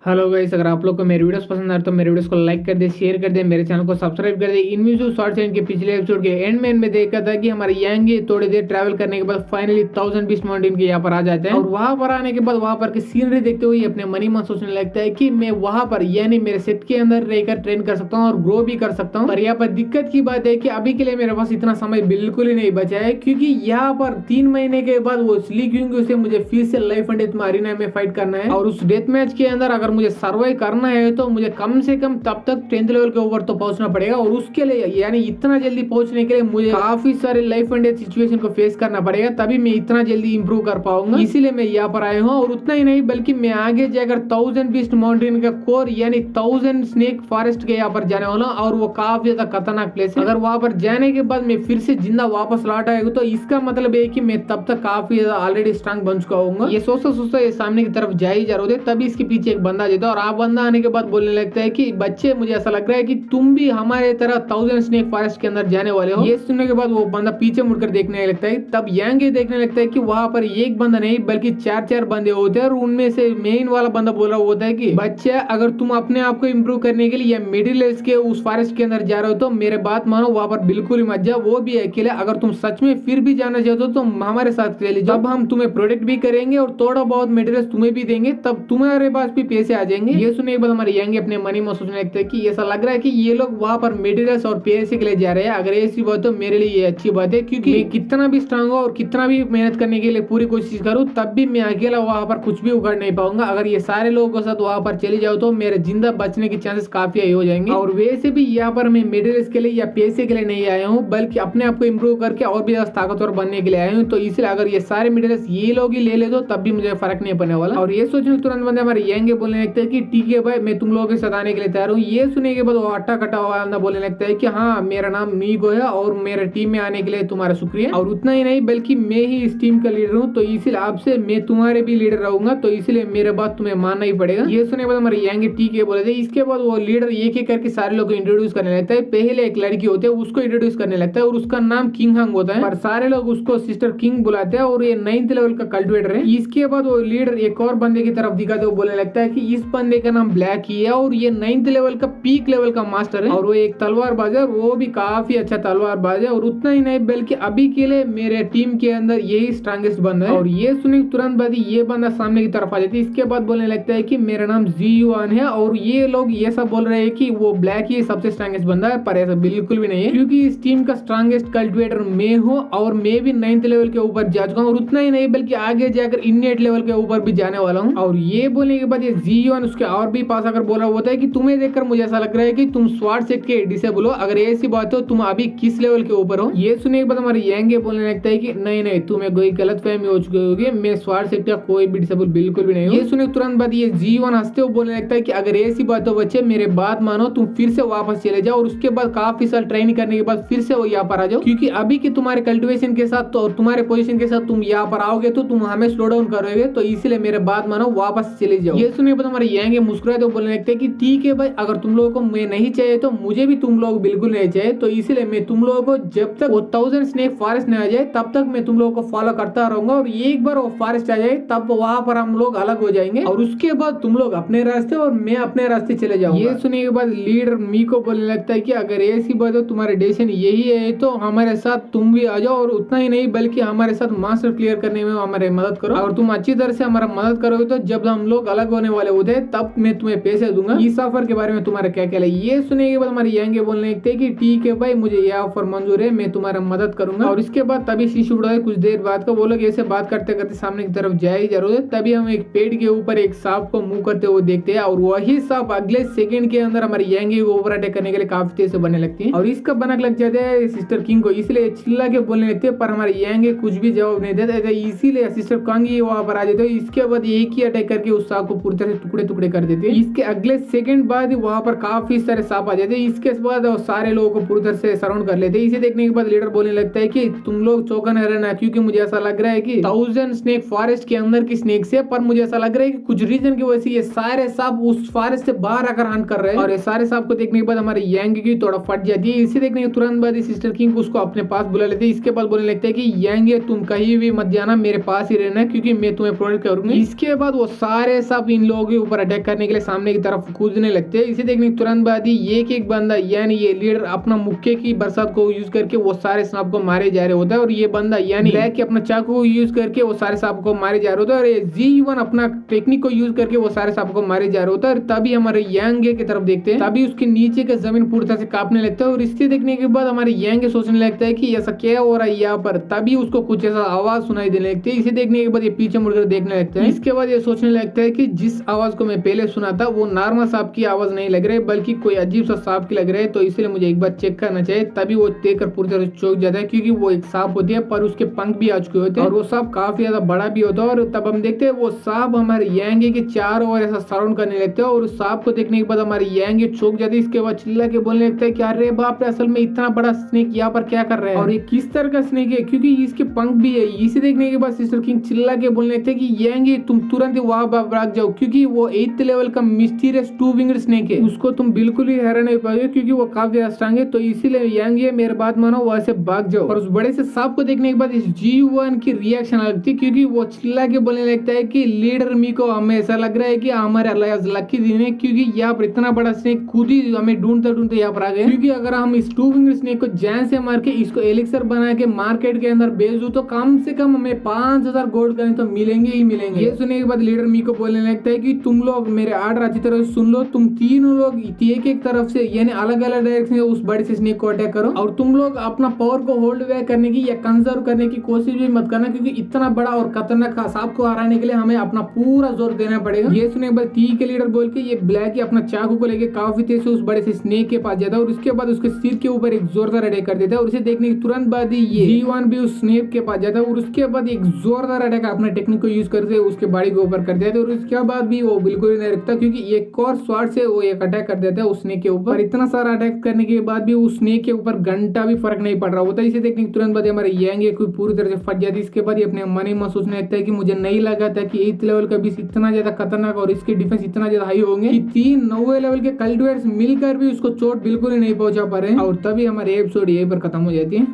Hello guys, अगर आप लोग को मेरे वीडियोस पसंद आ रहे तो मेरे वीडियोस को लाइक कर दे, शेयर कर दे, मेरे चैनल को सब्सक्राइब कर दे। इन म्यूजिक शॉर्ट्स एंड के पिछले एपिसोड के एंड में इनमें देखा था कि हमारे यांगी थोड़ी देर ट्रैवल करने के बाद फाइनली 1000 बीस्ट माउंटेन के यहाँ पर आ जाते हैं और वहां पर आने के बाद वहां पर की सीनरी देखते हुए अपने मनी मन सोचने लगता है कि मैं वहां पर यानी मेरे सेट के अंदर रहकर ट्रेन कर सकता हूँ और ग्रो भी कर सकता हूँ। पर यहाँ पर दिक्कत की बात है कि अभी के लिए मेरे पास इतना समय बिल्कुल ही नहीं बचा है, क्योंकि यहाँ पर 3 महीने के बाद वो ली क्यूंग उसे मुझे फिर से लाइफ एंड डेथ अरीना में फाइट करना है और उस डेथ मैच के अंदर अगर मुझे सर्वाइव करना है तो मुझे कम से कम तब तक 10th लेवल के ऊपर तो पहुंचना पड़ेगा और उसके लिए यानी इतना जल्दी पहुंचने के लिए मुझे काफी सारे लाइफ एंड डेथ सिचुएशन को फेस करना पड़ेगा, तभी मैं इतना जल्दी इंप्रूव कर पाऊंगा। इसीलिए मैं यहाँ पर आया हूँ और उतना ही नहीं बल्कि मैं आगे जाकर 1000 बीस्ट माउंटेन का कोर यानी 1000 स्नेक फॉरेस्ट के यहाँ पर जाने वाला हूँ और वो काफी ज्यादा खतरनाक प्लेस है। अगर वहां पर जाने के बाद मैं फिर से जिंदा वापस लौट आएगा तो इसका मतलब है कि मैं तब तक काफी ज्यादा ऑलरेडी स्ट्रांग बन चुका हूँ। ये सोचता ये सामने की तरफ जा ही जा रहे थे, तभी इसके पीछे एक बंदा जाता है और आप बंदा आने के बाद बोलने लगता है कि बच्चे मुझे ऐसा लग रहा है कि तुम भी हमारे तरह 1000 स्नेक फॉरेस्ट के अंदर जाने वाले हो। ये सुनने के बाद वो बंदा पीछे मुड़कर देखने लगता है। तब यांग देखने लगता है कि वहां पर एक बंदा नहीं बल्कि 4 बंदे होते हैं और उनमें से मेन वाला बंदा बोल रहा होता है कि बच्चे अगर तुम अपने आप को इम्प्रूव करने के लिए मिडिल एज के उस फॉरेस्ट के अंदर जा रहे हो तो मेरे बात मानो, वहां पर बिल्कुल ही मत जाओ, वो भी अकेले। अगर तुम सच में फिर भी जाना चाहते हो तो हमारे साथ चले जाओ, हम तुम्हें प्रोटेक्ट भी करेंगे और थोड़ा बहुत मटेरियल तुम्हें भी देंगे, तब तुम्हारे पास भी पैसे आ जाएंगे। ये सुनने के बाद हमारे यांग अपने मनी में सोचने लगते हैं कि ऐसा लग रहा है कि ये लोग वहां पर मटेरियल्स और पैसे के लिए जा रहे हैं। अगर ऐसी बात तो मेरे लिए ये अच्छी बात है, क्योंकि मैं कितना भी स्ट्रांग हो और कितना भी मेहनत करने के लिए पूरी कोशिश करूं तब भी मैं अकेला वहां पर कुछ भी उगाड़ नहीं पाऊंगा। अगर ये सारे लोगों के साथ वहां पर चले जाओ तो मेरे जिंदा बचने के चांसेस काफी हाई हो जाएंगे। और वैसे भी यहाँ पर मैं मटेरियल्स के लिए या पैसे के लिए नहीं आया हूँ बल्कि अपने आप को इम्प्रूव करके और भी ज्यादा ताकतवर बनने के लिए आया हूँ। तो इसलिए अगर ये सारे मटेरियल्स ये लोग ही ले ले तो तब भी मुझे फर्क नहीं पड़ने वाला। और ये सोचने तुरंत बंदे हमारे यांगे बोलने लगते हैं कि ठीक है भाई, मैं तुम लोगों के साथ आने के लिए तैयार हूँ। ये सुनने के बाद वो अट्टा कटा वाला बोलने लगता है कि हाँ, मेरा नाम मीगो है और मेरे टीम में आने के लिए तुम्हारा शुक्रिया। और उतना ही नहीं बल्कि मैं ही इस टीम का लीडर हूँ, तो इसलिए आपसे मैं तुम्हारे भी लीडर रहूंगा, तो इसलिए मेरे बात तुम्हें मानना ही पड़ेगा। ये सुनने के बाद हमारे यांगे ठीक है बोले थे। इसके बाद वो लीडर एक एक करके सारे लोग को इंट्रोड्यूस करने लगता है। पहले एक लड़की होती है उसको इंट्रोड्यूस करने लगता है और उसका नाम किंग हंग होता है, पर सारे लोग उसको सिस्टर किंग बुलाते हैं और ये 9th लेवल का कल्टिवेटर है। इसके बाद वो लीडर एक और बंदे की तरफ दिखाते हुए बोलने लगता है कि इस बंदे का नाम ब्लैक ही है और ये 9th लेवल का पीक लेवल का मास्टर है और वो एक तलवारबाज है, वो भी काफी अच्छा तलवारबाज है। और उतना ही नहीं बल्कि अभी के लिए मेरे टीम के अंदर यही स्ट्रांगेस्ट बंदा है। और ये सुने तुरंत बाद ये बंदा सामने की तरफ आ जाती है। इसके बाद बोलने लगता है कि मेरा नाम जी1 है और ये लोग ये सब बोल रहे हैं कि वो ब्लैक ही सबसे स्ट्रांगेस्ट बंदा है, पर ऐसा बिल्कुल भी नहीं है, क्योंकि इस टीम का स्ट्रांगेस्ट कल्टिवेटर मैं हूँ और मैं भी 9th लेवल के ऊपर जा चुका हूँ और उतना ही नहीं बल्कि आगे जाकर इनिएट लेवल के ऊपर भी जाने वाला हूँ। और ये बोलने के बाद ये जी1 उसके और भी पास आकर बोल रहा होता है कि तुम्हें देखकर मुझे ऐसा लग रहा है कि तुम स्वाट सेट के डिसेबल हो। अगर ऐसी बात हो तुम अभी किस लेवल के ऊपर हो? ये सुनने के बाद हमारे यांगे बोलने लगता है कि नहीं, तुम्हें कोई गलत फहमी हो चुकी होगी, मैं स्वाट सेट का कोई भी डिसेबल बिल्कुल भी नहीं हूँ। ये सुने तुरंत बाद ये जी1 हंसते हुए बोलने लगता है कि अगर ऐसी बात हो बच्चे, मेरे बात मानो, तुम फिर से वापस चले जाओ और उसके बाद काफी साल ट्रेनिंग करने के बाद फिर से वो यहाँ पर आ जाओ, क्योंकि अभी के तुम्हारे कल्टिवेशन के साथ तो तुम्हारे पोजीशन के साथ तुम यहाँ पर आओगे तो तुम हमें स्लो डाउन करोगे, तो इसलिए मेरे बात मानो, वापस चले जाओ। ये सुनने के बाद हमारे यांगे मुस्कुराते हुए बोलने लगते हैं कि ठीक है भाई, अगर तुम लोगों को मैं नहीं चाहिए तो मुझे भी तुम लोग बिल्कुल नहीं चाहिए, तो इसलिए मैं तुम लोगों को जब तक वो 1000 स्नेक फॉरेस्ट नहीं आ जाए तब तक मैं तुम लोगों को फॉलो करता रहूंगा और एक बार वो फॉरेस्ट आ जाए तब वहां पर हम लोग अलग हो जाएंगे और उसके बाद तुम लोग अपने रास्ते और मैं अपने रास्ते चले जाऊंगा। ये सुनने के बाद लीडर मी को बोलने लगता है कि अगर ऐसी बात हो, तुम्हारे डिसीजन यही है तो हमारे साथ तुम भी आ जाओ और उतना ही नहीं बल्कि हमारे साथ मास्टर क्लियर करने में हमारे मदद करो। और तुम अच्छी तरह से हमारा मदद करोगे तो जब हम लोग अलग होने वाले होते हैं तब मैं तुम्हें पैसे दूंगा। इस ऑफर के बारे में तुम्हारा क्या ख्याल है? ये सुनने के बाद हमारे यांगे बोलने लगते हैं कि ठीक है भाई, मुझे ये ऑफर मंजूर है, मैं तुम्हारा मदद करूंगा। और इसके बाद तभी शीश उड़ा है। कुछ देर बाद का वो लोग ऐसे बात करते करते सामने की तरफ जा ही जा रहे थे, तभी हम एक पेड़ के ऊपर एक सांप को मुंह करते हुए देखते हैं और वही सांप अगले सेकंड के अंदर हमारे यांगे को ओवर अटैक करने के लिए काफी तेज से बनने लगती है और इसका बनक लग जाते हैं सिस्टर किंग को, इसलिए चिल्ला के बोलने लगते हैं, पर हमारे यांगे कुछ भी जवाब नहीं देते, इसीलिए सिस्टर किंग ही वहां पर आ जाते हैं। इसके बाद एक ही अटैक करके उस सांप को पूरी तरह से टुकड़े टुकड़े कर देते हैं। इसके अगले सेकंड बाद वहां पर काफी सारे सांप आ जाते हैं। इसके बाद वो सारे लोगों को पूरी तरह से सराउंड कर लेते हैं। इसे देखने के बाद लीडर बोलने लगता है कि तुम लोग चौकन्ने रहना, क्योंकि मुझे ऐसा लग रहा है कि 1000 स्नेक फॉरेस्ट के अंदर की स्नेक से, पर मुझे ऐसा लग रहा है कि कुछ रीजन की वजह से ये सारे सांप उस फॉरेस्ट से बाहर आकर हंट कर रहे हैं और ये सारे सांप को देखने के बाद हमारे यांग की थोड़ा फट जाती है। इसे देखने के तुरंत बाद सिस्टर किंग उसको अपने पास बुला लेते हैं। इसके बाद बोलने लगते हैं कि यांग तुम कहीं भी मत जाना, मेरे पास ही रहना, क्योंकि मैं तुम्हें प्रोटेक्ट करूंगी। इसके बाद वो सारे सांप इन लोगों के ऊपर अटैक करने के लिए सामने की तरफ कूदने लगते हैं। इसे देखने के तुरंत बाद ही एक बंदा यानी ये लीडर अपना मुक्के की बरसात को यूज करके वो सारे सांप को मारे जा रहे होता है, और ये बंदा यानी ब्लैक अपना चाकू को यूज करके वो सारे सांप को मारे जा रहे होता है, और G1 अपना टेक्निक को यूज करके वो सारे सांप को मारे जा रहे होता है। और तभी हमारे यांगे की तरफ देखते हैं, तभी उसके नीचे का जमीन पूरी तरह से कांपने लगता है। और इससे देखने के बाद हमारे यांगे सोचने लगता है कि ऐसा क्या हो रहा है यहाँ पर। तभी उसको कुछ ऐसा आवाज सुनाई देने लगती है। इसे देखने के बाद ये पीछे मुड़कर देखने लगता है। इसके बाद ये सोचने लगता है कि जिस आवाज को मैं पहले सुना था वो नॉर्मल सांप की आवाज नहीं लग रही है, बल्कि कोई अजीब सा सांप की लग रहा है, तो इसलिए मुझे एक बार चेक करना चाहिए। तभी वो देखकर पूरी तरह से चौंक जाता है, क्योंकि वो एक सांप होती है पर उसके पंख भी आ चुके होते हैं, और वो सांप काफी ज्यादा बड़ा भी होता है। और तब हम देखते हैं वो सांप हमारे यांगे के चारों ओर ऐसा सराउंड करने लगता है, और उस सांप को देखने के बाद हमारे यांगे चौंक जाते हैं। इसके बाद चिल्ला के बोलने लगता है कि अरे बाप रे, असल में इतना बड़ा स्नेक यहाँ पर क्या कर रहा है, और ये किस तरह का स्नेक है, क्योंकि इसके पंख भी है। इसे देखने के बाद सिस्टर किंग चिल्ला के बोलने लगते हैं कि यांगे तुम तुरंत वहां भाग जाओ, क्योंकि वो 8th लेवल का मिस्टीरियस 2-विंग्ड स्नेक है, उसको तुम बिल्कुल ही हरा नहीं पाओगे, क्योंकि वो काफी ज्यादा स्ट्रांग है। तो इसीलिए यांगे मेरे बात मानो, वहां से भाग जाओ। और उस बड़े से सांप को देखने के बाद इस G1 की रिएक्शन अलग थी, क्योंकि वो चिल्ला के बोलने लगता है कि लीडर मी को हमें ऐसा लग रहा है कि हमारे लकी दिन है, क्योंकि यहाँ पर इतना बड़ा स्नेक खुद ही हमें ढूंढते ढूंढते यहाँ पर आ गए। क्योंकि अगर हम इस 2-विंग्ड स्नेक को जैन से मार के इसको एलिक्सर बना के मार्केट के अंदर बेच दूं तो कम से कम हमें 5000 गोल्ड करें तो मिलेंगे ही मिलेंगे। ये सुनने के बाद लीडर मी को बोलने लगता है कि तुम लोग मेरे आर्डर अच्छी तरह से सुन लो, तुम तीनों लोग एक तरफ से यानी अलग अलग डायरेक्शन से उस बड़े से स्नेक को अटैक करो, और तुम लोग अपना पावर को होल्ड बैक करने की या कंजर्व करने की कोशिश भी मत करना, क्योंकि इतना बड़ा और खतरनाक सांप को हराने के लिए हमें अपना पूरा जोर देना पड़ेगा। ये सुनने के बाद टी के लीडर बोल के ये ब्लैक अपना चाकू को लेके काफी तेज से उस बड़े से स्नेक के पास जाता है, और उसके बाद उसके सिर के ऊपर एक जोरदार अटैक कर देता है। और उसे देखने के तुरंत बाद ही ये G1 भी उस स्नेक के पास जाता है, और उसके बाद एक जोरदार अटैक अपने टेक्निक को यूज करते उसके बॉडी के ऊपर कर देता है। और उसके बाद भी वो बिल्कुल नहीं रुकता, क्योंकि एक और स्वार्ड से वो एक अटैक कर देता है उस स्नेक के ऊपर। इतना सारा अटैक करने के बाद भी उस स्नेक के ऊपर घंटा भी फर्क नहीं पड़ रहा होता। इसे देखने के तुरंत बाद हमारे यांगे कोई पूरी तरह से फट जाती है। इसके बाद ये अपने मन ही मन सोचने लगता है कि मुझे नहीं लगा था कि 8th लेवल का बीस इतना ज्यादा खतरनाक और इसके डिफेंस इतना ज्यादा हाई होंगे कि 3 9वें लेवल के कल्टिवेटर्स मिलकर भी उसको चोट बिल्कुल ही नहीं पहुंचा पा रहे हैं। और तभी हमारे एपिसोड यहीं पर खत्म हो जाती है।